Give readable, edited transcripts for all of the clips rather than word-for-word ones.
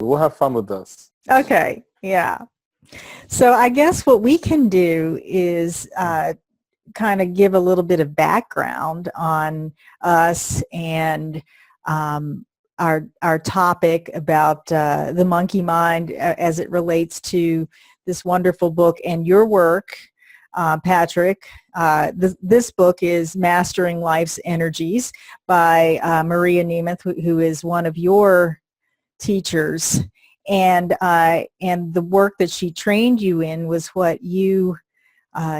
We'll have fun with this. Okay, yeah. So I guess what we can do is kind of give a little bit of background on us and our topic about the monkey mind as it relates to this wonderful book and your work, Patrick. This book is Mastering Life's Energies by Maria Nemeth, who is one of your teachers. And the work that she trained you in was what you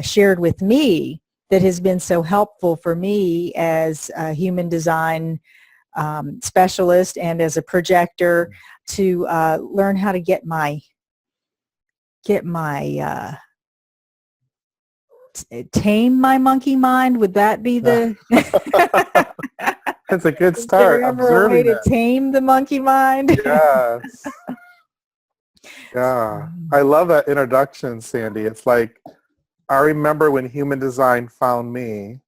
shared with me that has been so helpful for me as a human design specialist and as a projector to learn how to get my tame my monkey mind. Would that be the It's a good is there start, ever a way observing to it. tame the monkey mind? Yes. Yeah. I love that introduction, Sandy. It's like, I remember when human design found me and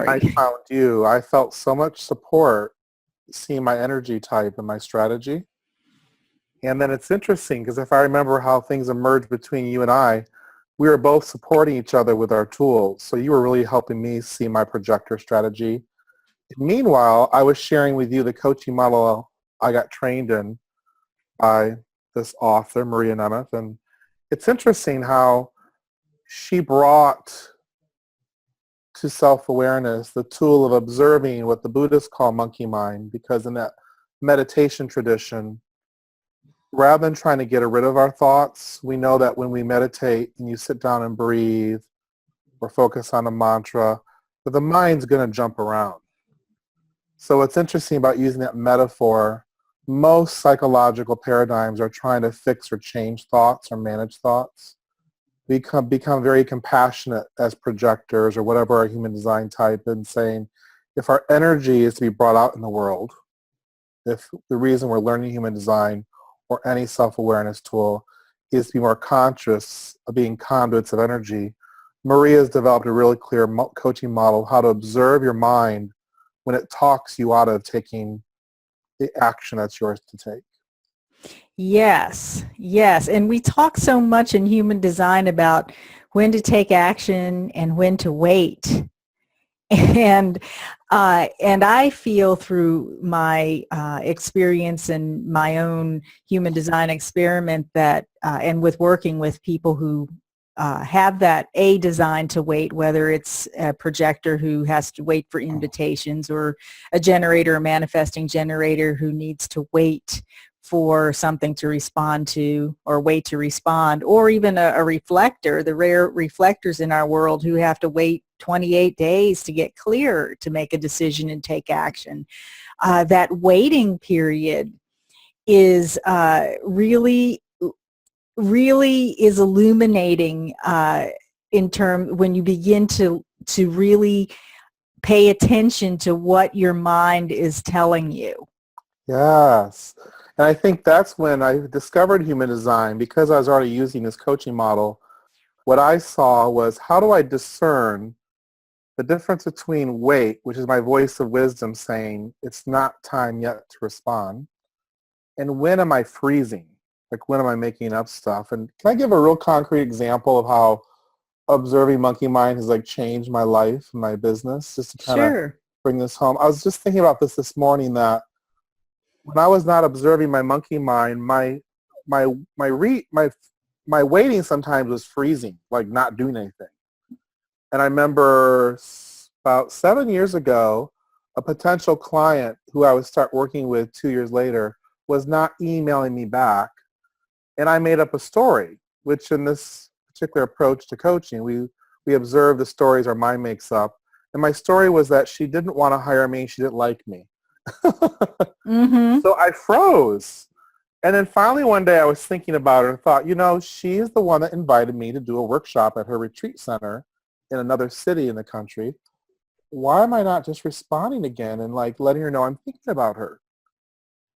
I Sorry. found you, I felt so much support seeing my energy type and my strategy. And then it's interesting because if I remember how things emerged between you and I, we were both supporting each other with our tools. So you were really helping me see my projector strategy. Meanwhile, I was sharing with you the coaching model I got trained in by this author, Maria Nemeth. And it's interesting how she brought to self-awareness the tool of observing what the Buddhists call monkey mind, because in that meditation tradition, rather than trying to get rid of our thoughts, we know that when we meditate and you sit down and breathe or focus on a mantra, that the mind's going to jump around. So what's interesting about using that metaphor, most psychological paradigms are trying to fix or change thoughts or manage thoughts. We become very compassionate as projectors or whatever our human design type, and saying if our energy is to be brought out in the world, if the reason we're learning human design or any self-awareness tool is to be more conscious of being conduits of energy, Maria's developed a really clear coaching model how to observe your mind when it talks you out of taking the action that's yours to take. Yes, yes. And we talk so much in human design about when to take action and when to wait. And I feel through my experience and my own human design experiment that, and with working with people who have that a design to wait, whether it's a projector who has to wait for invitations or a generator, a manifesting generator who needs to wait for something to respond to or wait to respond, or even a reflector, the rare reflectors in our world who have to wait 28 days to get clear to make a decision and take action. That waiting period is really is illuminating in term when you begin to really pay attention to what your mind is telling you. Yes. And I think that's when I discovered human design, because I was already using this coaching model. What I saw was, how do I discern the difference between wait, which is my voice of wisdom saying it's not time yet to respond, and when am I freezing? Like, when am I making up stuff? And can I give a real concrete example of how observing monkey mind has like changed my life and my business, just to kind of Sure. bring this home? I was just thinking about this morning, that when I was not observing my monkey mind, my my waiting sometimes was freezing, like not doing anything. And I remember about 7 years ago, a potential client who I would start working with 2 years later was not emailing me back. And I made up a story, which in this particular approach to coaching, we observe the stories our mind makes up. And my story was that she didn't want to hire me. She didn't like me. Mm-hmm. So I froze. And then finally one day I was thinking about her and thought, she's the one that invited me to do a workshop at her retreat center in another city in the country. Why am I not just responding again and like letting her know I'm thinking about her?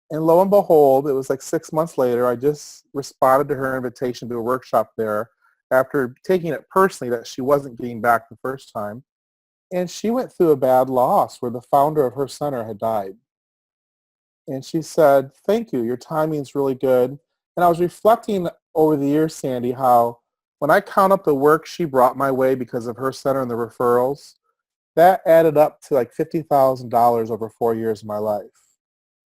And lo and behold, it was like 6 months later, I just responded to her invitation to a workshop there after taking it personally that she wasn't getting back the first time. And she went through a bad loss where the founder of her center had died. And she said, thank you. Your timing's really good. And I was reflecting over the years, Sandy, how when I count up the work she brought my way because of her center and the referrals, that added up to like $50,000 over 4 years of my life.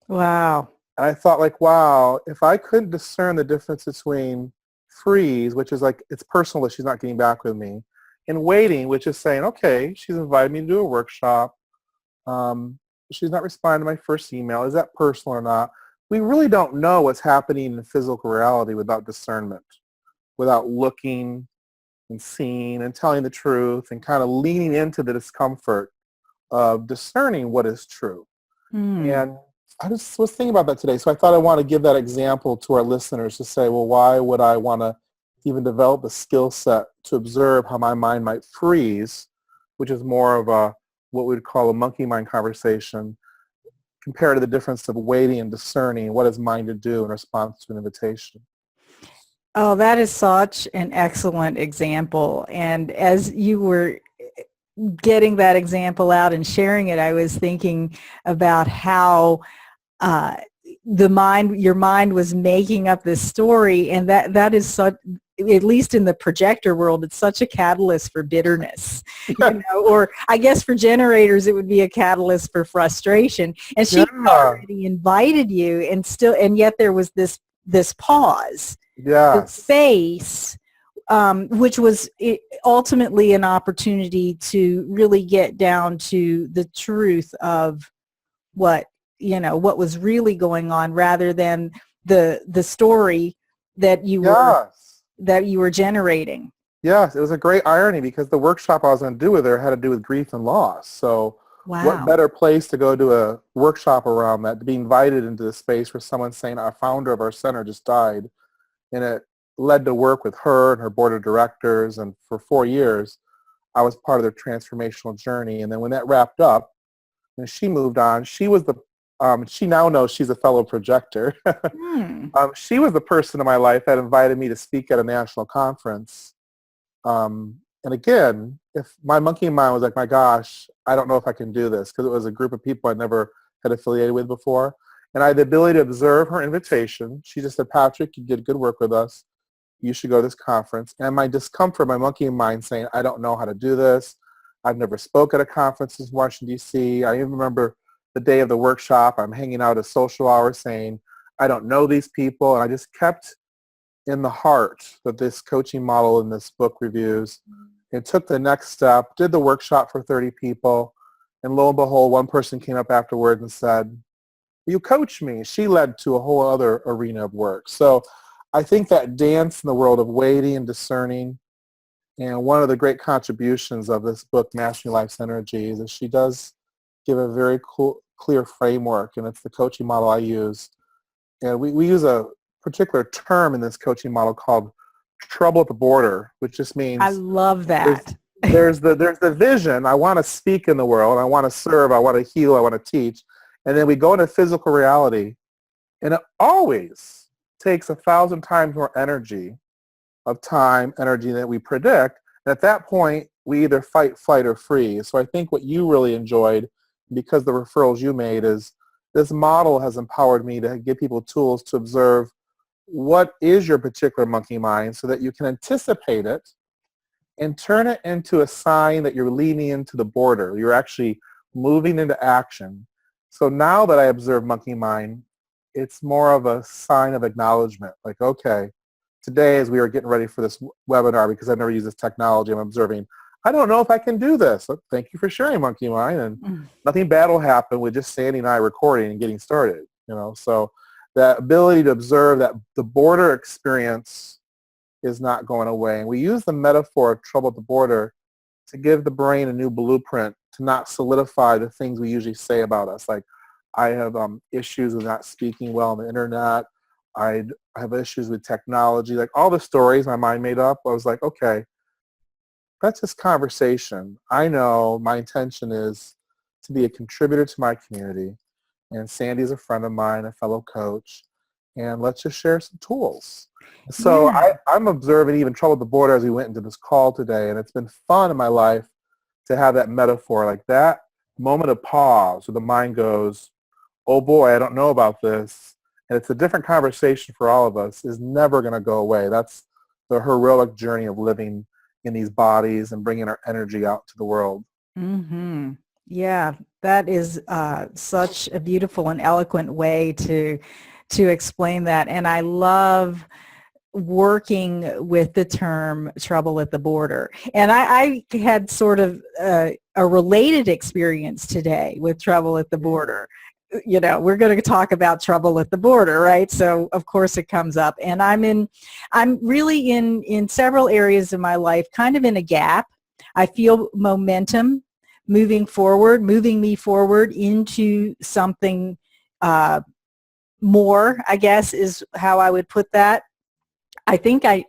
Wow. And I thought like, wow, if I couldn't discern the difference between freeze, which is like, it's personal that she's not getting back with me, and waiting, which is saying, okay, she's invited me to do a workshop. Um, she's not responding to my first email. Is that personal or not? We really don't know what's happening in physical reality without discernment, without looking and seeing and telling the truth and kind of leaning into the discomfort of discerning what is true. Hmm. And I just was thinking about that today. So I thought I want to give that example to our listeners to say, well, why would I want to even develop the skill set to observe how my mind might freeze, which is more of a what we'd call a monkey mind conversation, compared to the difference of waiting and discerning what is mind to do in response to an invitation. Oh, that is such an excellent example. And as you were getting that example out and sharing it, I was thinking about how uh, your mind was making up this story, and that is such, at least in the projector world, it's such a catalyst for bitterness, or I guess for generators, it would be a catalyst for frustration. And she Yeah. already invited you, and yet there was this pause, the Yes. space, which was ultimately an opportunity to really get down to the truth of what was really going on, rather than the story that you were Yes. generating. Yes, it was a great irony because the workshop I was going to do with her had to do with grief and loss. So what Wow. better place to go to a workshop around that, to be invited into the space where someone saying our founder of our center just died. And it led to work with her and her board of directors. And for 4 years, I was part of their transformational journey. And then when that wrapped up and she moved on, she now knows she's a fellow projector. Hmm. She was the person in my life that invited me to speak at a national conference. And again, if my monkey mind was like, my gosh, I don't know if I can do this, because it was a group of people I never had affiliated with before. And I had the ability to observe her invitation. She just said, Patrick, you did good work with us. You should go to this conference. And my discomfort, my monkey mind saying, I don't know how to do this. I've never spoke at a conference in Washington, D.C. I even remember the day of the workshop, I'm hanging out at a social hour saying, I don't know these people. And I just kept in the heart that this coaching model in this book reviews, and took the next step, did the workshop for 30 people, and lo and behold, one person came up afterward and said, you coach me. She led to a whole other arena of work. So I think that dance in the world of waiting and discerning, and one of the great contributions of this book, Mastering Life's Energy, is that she does give a very cool, clear framework, and it's the coaching model I use. And we use a particular term in this coaching model called trouble at the border, which just I means love that. there's the vision. I want to speak in the world. I want to serve. I want to heal. I want to teach. And then we go into physical reality, and it always takes 1,000 times more energy than we predict. And at that point, we either fight, flight, or freeze. So I think what you really enjoyed, because the referrals you made, is this model has empowered me to give people tools to observe what is your particular monkey mind so that you can anticipate it and turn it into a sign that you're leaning into the border. You're actually moving into action. So now that I observe monkey mind, it's more of a sign of acknowledgement. Like, okay, today as we were getting ready for this webinar, because I've never used this technology, I'm observing, I don't know if I can do this. So thank you for sharing, monkey mind. And nothing bad will happen with just Sandy and I recording and getting started. So that ability to observe that the border experience is not going away. And we use the metaphor of trouble at the border to give the brain a new blueprint to not solidify the things we usually say about us. Like, I have issues with not speaking well on the internet. I have issues with technology. Like, all the stories my mind made up, I was like, okay, that's just conversation. I know my intention is to be a contributor to my community. And Sandy's a friend of mine, a fellow coach. And let's just share some tools. So Yeah. I'm observing even trouble at the border as we went into this call today. And it's been fun in my life to have that metaphor, like that moment of pause where the mind goes, oh boy, I don't know about this, and it's a different conversation for all of us, is never going to go away. That's the heroic journey of living in these bodies and bringing our energy out to the world. Mm-hmm. Yeah, that is such a beautiful and eloquent way to explain that. And I love working with the term trouble at the border. And I had sort of a related experience today with trouble at the border. You know, we're going to talk about trouble at the border, right? So of course it comes up. And I'm really in several areas of my life, kind of in a gap. I feel momentum moving me forward into something more, I guess, is how I would put that. I think I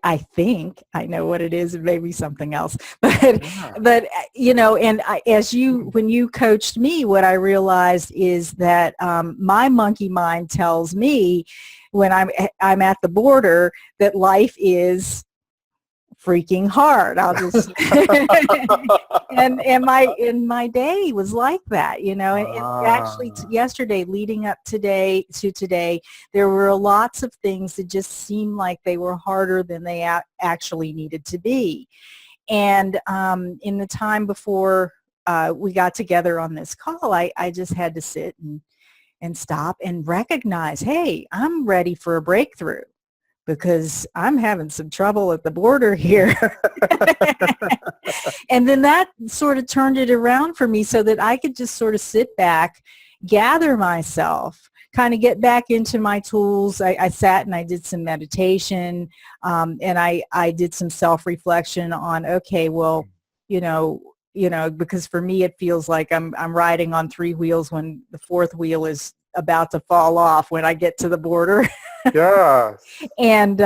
know what it is. It may be something else, Yeah. but you know, and when you coached me, what I realized is that my monkey mind tells me when I'm at the border that life is freaking hard. I'll just and my day was like that, you know. And actually Ah, yesterday, leading up today, there were lots of things that just seemed like they were harder than they actually needed to be. And in the time before we got together on this call, I just had to sit and stop and recognize, hey, I'm ready for a breakthrough, because I'm having some trouble at the border here. And then that sort of turned it around for me so that I could just sort of sit back, gather myself, kind of get back into my tools. I sat and I did some meditation, and I did some self-reflection on, okay, well, you know, because for me it feels like I'm riding on three wheels when the fourth wheel is about to fall off when I get to the border. yes. And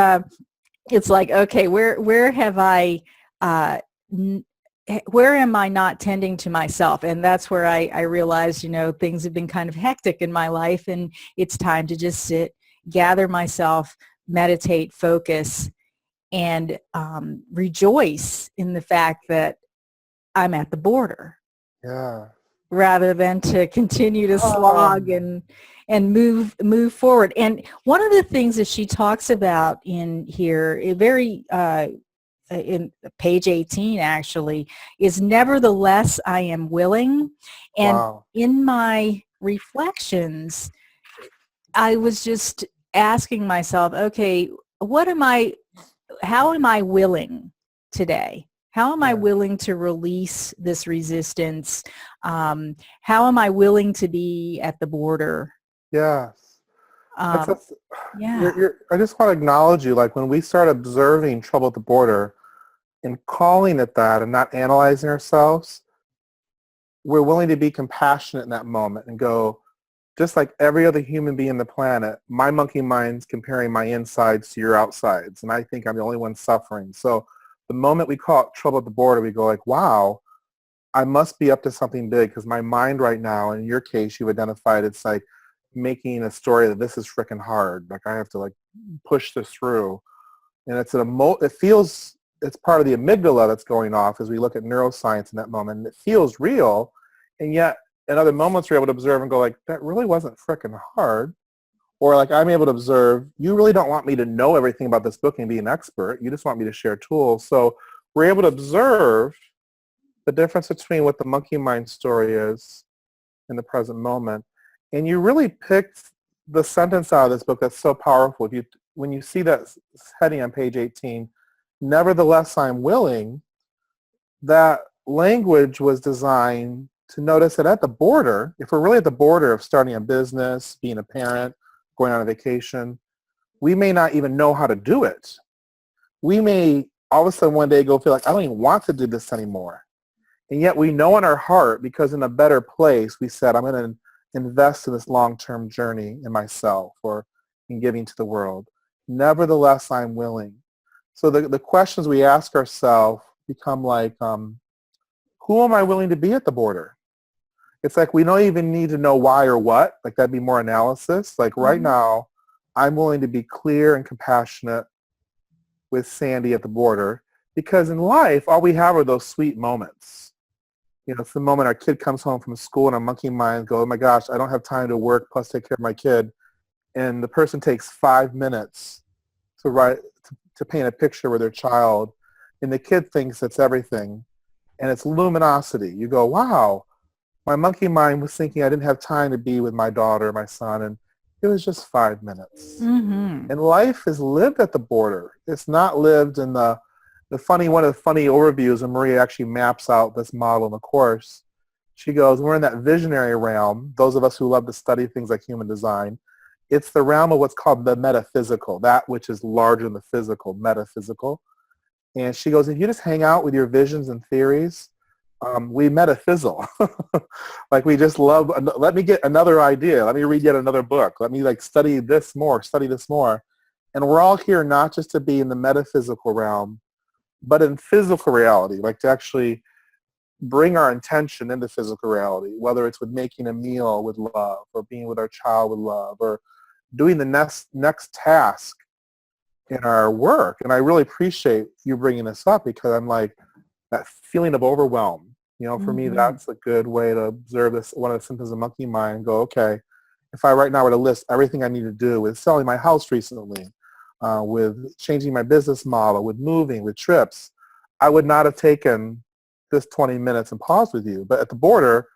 it's like, okay, where have I, where am I not tending to myself? And that's where I realized, you know, things have been kind of hectic in my life, and it's time to just sit, gather myself, meditate, focus, and rejoice in the fact that I'm at the border, Yeah. rather than to continue to slog Um, and move forward. And one of the things that she talks about in here, in page 18 actually, is nevertheless I am willing. And wow. in my reflections, I was just asking myself, okay, how am I willing today? How am I Yeah. willing to release this resistance? How am I willing to be at the border? Yes. That's, Um, that's yeah. I just want to acknowledge you. Like when we start observing trouble at the border and calling it that and not analyzing ourselves, we're willing to be compassionate in that moment and go, just like every other human being on the planet, my monkey mind's comparing my insides to your outsides, and I think I'm the only one suffering. So the moment we call it trouble at the border, we go like, wow, I must be up to something big, because my mind right now, in your case, you've identified it's like making a story that this is freaking hard. Like I have to like push this through. And it's it feels, it's part of the amygdala that's going off as we look at neuroscience in that moment. And it feels real. And yet in other moments we're able to observe and go like, that really wasn't freaking hard. Or like I'm able to observe, you really don't want me to know everything about this book and be an expert. You just want me to share tools. So we're able to observe the difference between what the monkey mind story is in the present moment. And you really picked the sentence out of this book that's so powerful. When you see that heading on page 18, nevertheless I'm willing, that language was designed to notice that at the border, if we're really at the border of starting a business, being a parent, going on a vacation, we may not even know how to do it. We may all of a sudden one day go feel like, I don't even want to do this anymore. And yet we know in our heart, because in a better place, we said, I'm going to invest in this long-term journey in myself or in giving to the world. Nevertheless, I'm willing. So the questions we ask ourselves become like, who am I willing to be at the border? It's like we don't even need to know why or what. Like that'd be more analysis. Like right Mhm. now, I'm willing to be clear and compassionate with Sandy at the border, because in life, all we have are those sweet moments. It's the moment our kid comes home from school and our monkey mind goes, oh my gosh, I don't have time to work plus take care of my kid. And the person takes 5 minutes to write, to paint a picture with their child. And the kid thinks it's everything. And it's luminosity. You go, wow, my monkey mind was thinking I didn't have time to be with my daughter, my son, and it was just 5 minutes. Mm-hmm. And life is lived at the border. It's not lived in one of the funny overviews, and Maria actually maps out this model in the course. She goes, we're in that visionary realm, those of us who love to study things like human design. It's the realm of what's called the metaphysical, that which is larger than the physical, metaphysical. And she goes, if you just hang out with your visions and theories, we metaphysical. Like we just love, let me get another idea. Let me read yet another book. Let me study this more. And we're all here not just to be in the metaphysical realm, but in physical reality, like to actually bring our intention into physical reality, whether it's with making a meal with love or being with our child with love or doing the next task in our work. And I really appreciate you bringing this up because I'm like, that feeling of overwhelm, for me, that's a good way to observe this, one of the symptoms of monkey mind, and go, okay, if I right now were to list everything I need to do with selling my house recently, with changing my business model, with moving, with trips, I would not have taken this 20 minutes and paused with you. But at the border,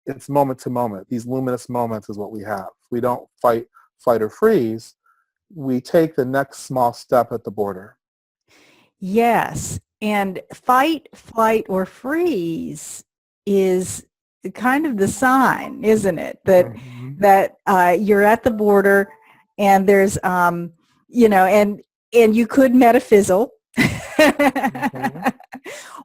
it's moment to moment. These luminous moments is what we have. We don't fight, flight, or freeze. We take the next small step at the border. Yes. And fight, flight, or freeze is kind of the sign, isn't it? That you're at the border and there's, and you could metaphysical.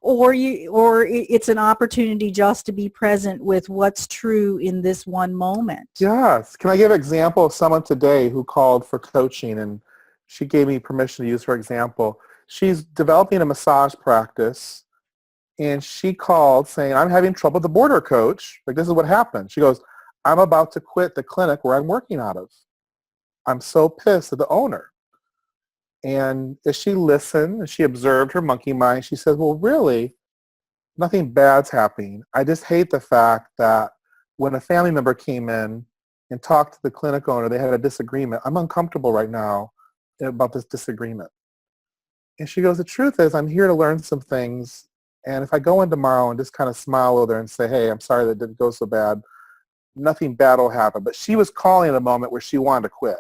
Or it's an opportunity just to be present with what's true in this one moment. Yes. Can I give an example of someone today who called for coaching, and she gave me permission to use her example. She's developing a massage practice, and she called saying, I'm having trouble with the border, coach. Like, this is what happened. She goes, I'm about to quit the clinic where I'm working out of. I'm so pissed at the owner. And as she listened and she observed her monkey mind, she said, well, really, nothing bad's happening. I just hate the fact that when a family member came in and talked to the clinic owner, they had a disagreement. I'm uncomfortable right now about this disagreement. And she goes, the truth is I'm here to learn some things. And if I go in tomorrow and just kind of smile with her and say, hey, I'm sorry that it didn't go so bad, nothing bad will happen. But she was calling at a moment where she wanted to quit.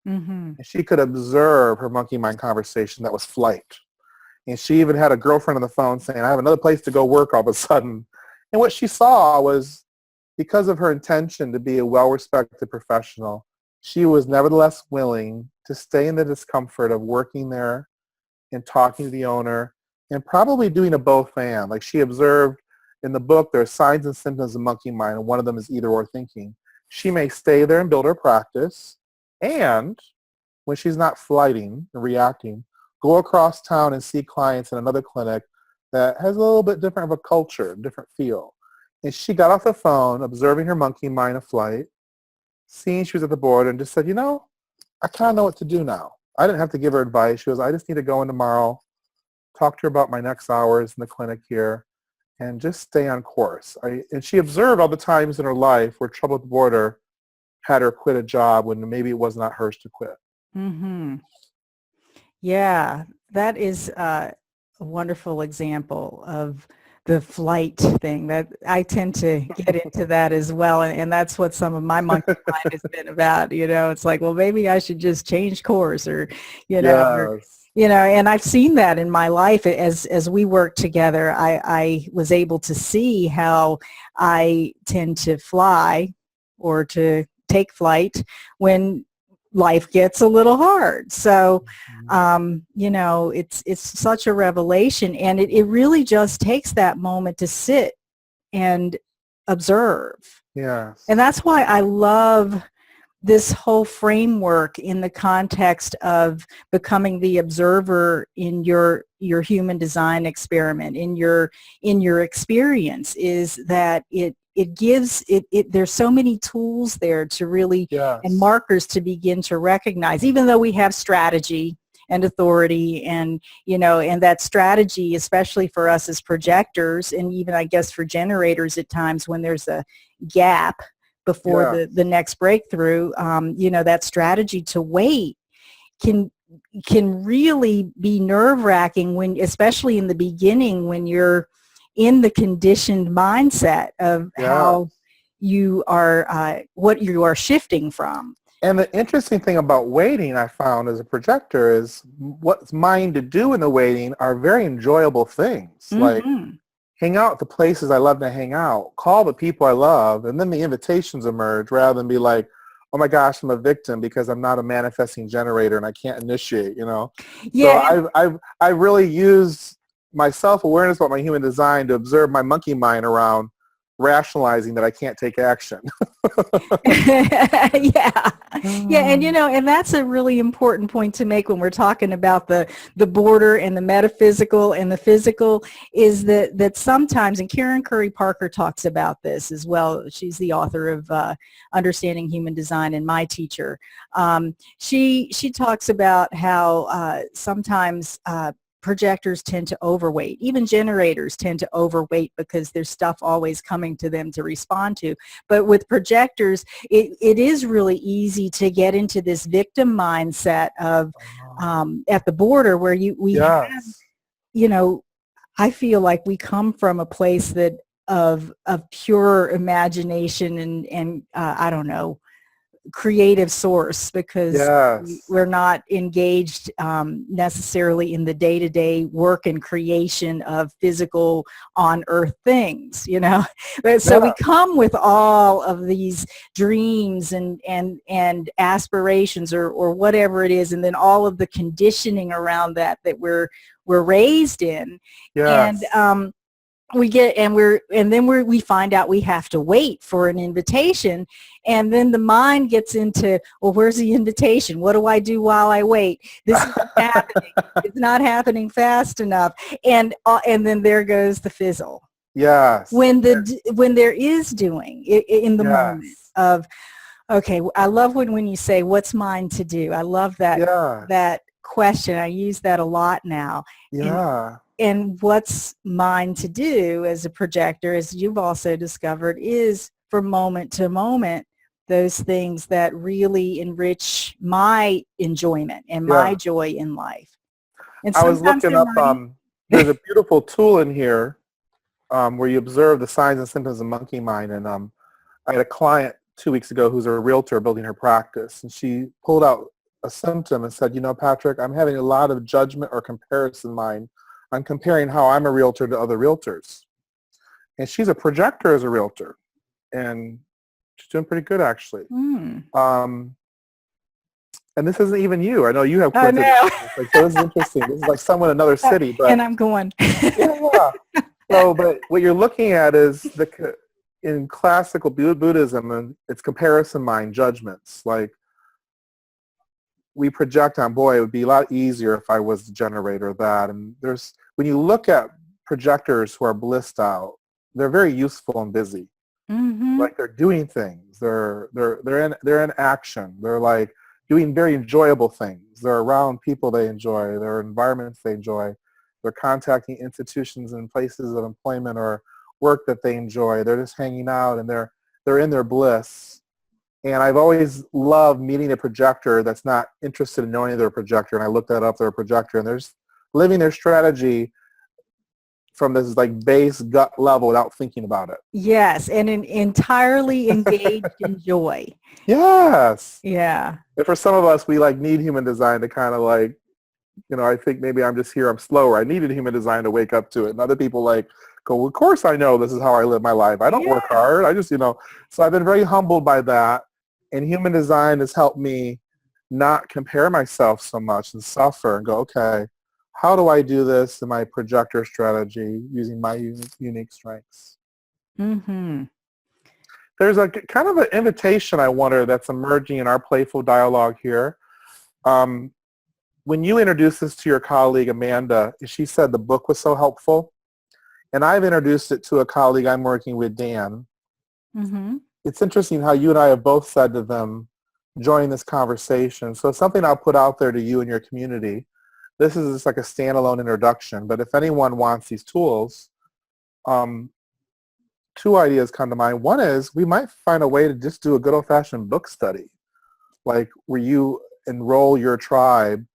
Mm-hmm. And she could observe her monkey mind conversation that was flight. And she even had a girlfriend on the phone saying, I have another place to go work all of a sudden. And what she saw was, because of her intention to be a well-respected professional, she was nevertheless willing to stay in the discomfort of working there and talking to the owner and probably doing a both and. Like she observed in the book, there are signs and symptoms of monkey mind, and one of them is either or thinking. She may stay there and build her practice, and when she's not flighting and reacting, go across town and see clients in another clinic that has a little bit different of a culture, different feel. And she got off the phone, observing her monkey mind of flight, seeing she was at the border, and just said, I kind of know what to do now. I didn't have to give her advice. She goes, I just need to go in tomorrow, talk to her about my next hours in the clinic here, and just stay on course. And she observed all the times in her life where trouble at the border had her quit a job when maybe it was not hers to quit. Mm-hmm. Yeah, that is a wonderful example of the flight thing. That I tend to get into that as well, and that's what some of my monkey mind has been about. It's like, well, maybe I should just change course, or and I've seen that in my life as we work together. I was able to see how I tend to fly or to take flight when life gets a little hard. So, it's such a revelation, and it really just takes that moment to sit and observe. Yes. And that's why I love this whole framework in the context of becoming the observer in your human design experiment, in your experience, is that it gives there's so many tools there to really, yes, and markers to begin to recognize, even though we have strategy and authority, and and that strategy, especially for us as projectors, and even I guess for generators at times when there's a gap before Yeah. the next breakthrough, that strategy to wait can really be nerve-wracking when, especially in the beginning, when you're in the conditioned mindset of Yeah. how you are, what you are shifting from. And the interesting thing about waiting, I found as a projector, is what's mine to do in the waiting are very enjoyable things. Like Mm-hmm. hang out at the places I love to hang out, call the people I love, and then the invitations emerge rather than be like, oh my gosh, I'm a victim because I'm not a manifesting generator and I can't initiate, So Yeah. I've really used my self-awareness about my human design to observe my monkey mind around rationalizing that I can't take action. Yeah. Yeah, and that's a really important point to make when we're talking about the border and the metaphysical and the physical, is that sometimes, and Karen Curry Parker talks about this as well. She's the author of Understanding Human Design and my teacher. She talks about how sometimes projectors tend to overweight. Even generators tend to overweight because there's stuff always coming to them to respond to. But with projectors, it is really easy to get into this victim mindset of at the border where we have, Yes. I feel like we come from a place that of pure imagination and I don't know, creative source, because Yes. we're not engaged necessarily in the day-to-day work and creation of physical on earth things, But so we Yeah. come with all of these dreams and aspirations or whatever it is, and then all of the conditioning around that we're raised in. And Yes. we find out we have to wait for an invitation, and then the mind gets into, well, where's the invitation? What do I do while I wait? This isn't happening. It's not happening fast enough, and then there goes the fizzle. Yes. When there is doing in the moment Yes. of, okay, I love when you say, what's mine to do? I love Yes. that question. I use that a lot now. Yeah. And what's mine to do as a projector, as you've also discovered, is for moment to moment, those things that really enrich my enjoyment and my Yeah. joy in life. And I was sometimes looking they're up, money. there's a beautiful tool in here where you observe the signs and symptoms of monkey mind. And I had a client 2 weeks ago who's a realtor building her practice. And she pulled out a symptom and said, Patrick, I'm having a lot of judgment or comparison mind. I'm comparing how I'm a realtor to other realtors. And she's a projector as a realtor. And she's doing pretty good, actually. And this isn't even you. I know you have I coincidences. know. So this is interesting. This is like someone in another city. But And I'm going. yeah. So, but what you're looking at is in classical Buddhism, and it's comparison mind judgments. Like we project on, boy, it would be a lot easier if I was the generator of that. And when you look at projectors who are blissed out, they're very useful and busy. Mm-hmm. Like they're doing things. They're in action. They're like doing very enjoyable things. They're around people they enjoy. They're environments they enjoy. They're contacting institutions and places of employment or work that they enjoy. They're just hanging out and they're in their bliss. And I've always loved meeting a projector that's not interested in knowing they're a projector. And I looked that up, they're a projector, and they're just living their strategy from this like base gut level without thinking about it. Yes, and entirely engaged in joy. Yes. Yeah. And for some of us, we like need human design to kind of like, I think maybe I'm just here, I'm slower. I needed human design to wake up to it. And other people like go, well, of course I know this is how I live my life. I don't work hard. I just, so I've been very humbled by that. And human design has helped me not compare myself so much and suffer and go, okay, how do I do this in my projector strategy using my unique strengths? Mm-hmm. There's a kind of an invitation, I wonder, that's emerging in our playful dialogue here. When you introduced this to your colleague, Amanda, she said the book was so helpful. And I've introduced it to a colleague I'm working with, Dan. Mm-hmm. It's interesting how you and I have both said to them, join this conversation. So something I'll put out there to you and your community. this is just like a standalone introduction. But if anyone wants these tools, two ideas come to mind. One is we might find a way to just do a good old-fashioned book study, like where you enroll your tribe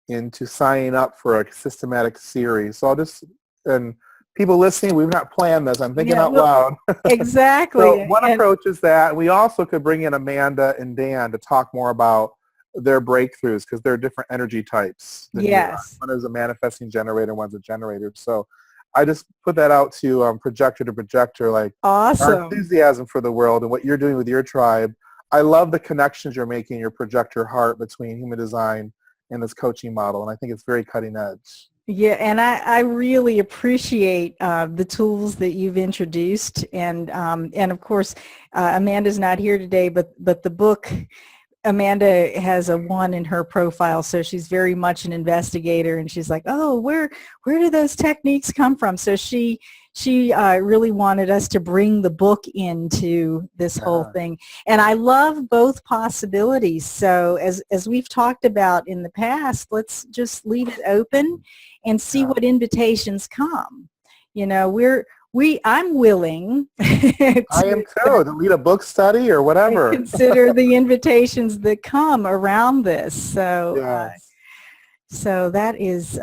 into signing up for a systematic series. So I'll just, and people listening, we've not planned this. I'm thinking out loud. Exactly. So one approach is that. We also could bring in Amanda and Dan to talk more about their breakthroughs, because they're different energy types than you are. Yes. One is a manifesting generator, one's a generator. So I just put that out to projector, like our Awesome. enthusiasm for the world and what you're doing with your tribe. I love the connections you're making in your projector heart between human design and this coaching model, and I think it's very cutting edge. Yeah, and I really appreciate the tools that you've introduced, and of course, Amanda's not here today, but the book, Amanda has a 1 in her profile, so she's very much an investigator, and she's like, oh, where do those techniques come from? So she really wanted us to bring the book into this whole thing. And I love both possibilities. So as we've talked about in the past, let's just leave it open and see what invitations come. You know, I'm willing I am too, to lead a book study or whatever. Consider the invitations that come around this. So, yes. So that is,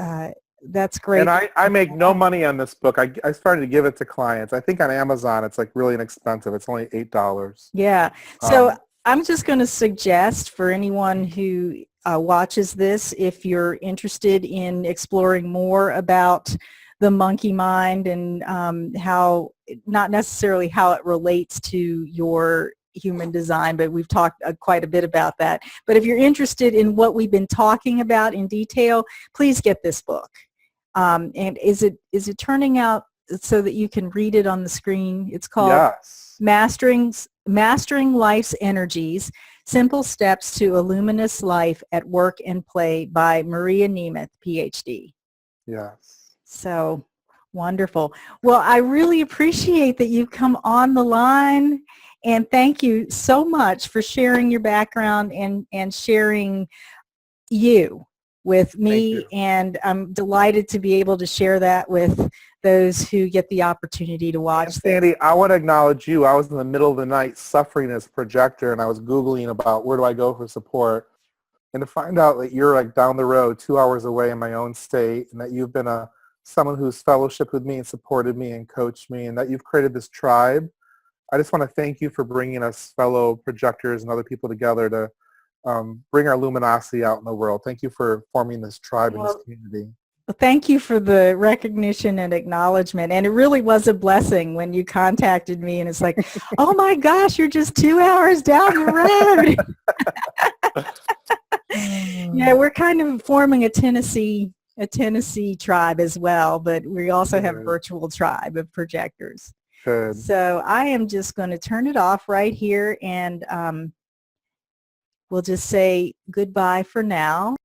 that's great. And I make no money on this book. I started to give it to clients. I think on Amazon it's like really inexpensive. It's only $8. Yeah. So I'm just going to suggest for anyone who watches this, if you're interested in exploring more about the monkey mind and how, not necessarily how it relates to your human design, but we've talked quite a bit about that. But if you're interested in what we've been talking about in detail, please get this book. And is it turning out so that you can read it on the screen? It's called Mastering Life's Energies, Simple Steps to a Luminous Life at Work and Play by Maria Nemeth, PhD. Yes. So wonderful. Well, I really appreciate that you've come on the line, and thank you so much for sharing your background and sharing you with me, and I'm delighted to be able to share that with those who get the opportunity to watch. Sandy, I want to acknowledge you. I was in the middle of the night suffering as a projector, and I was Googling about where do I go for support, and to find out that you're like down the road 2 hours away in my own state, and that you've been someone who's fellowshiped with me and supported me and coached me, and that you've created this tribe. I just want to thank you for bringing us fellow projectors and other people together to bring our luminosity out in the world. Thank you for forming this tribe and this community. Well, thank you for the recognition and acknowledgement. And it really was a blessing when you contacted me, and it's like, oh my gosh, you're just 2 hours down the road. Yeah, we're kind of forming a Tennessee tribe as well, but we also have a virtual tribe of projectors. Good. So I am just going to turn it off right here, and we'll just say goodbye for now.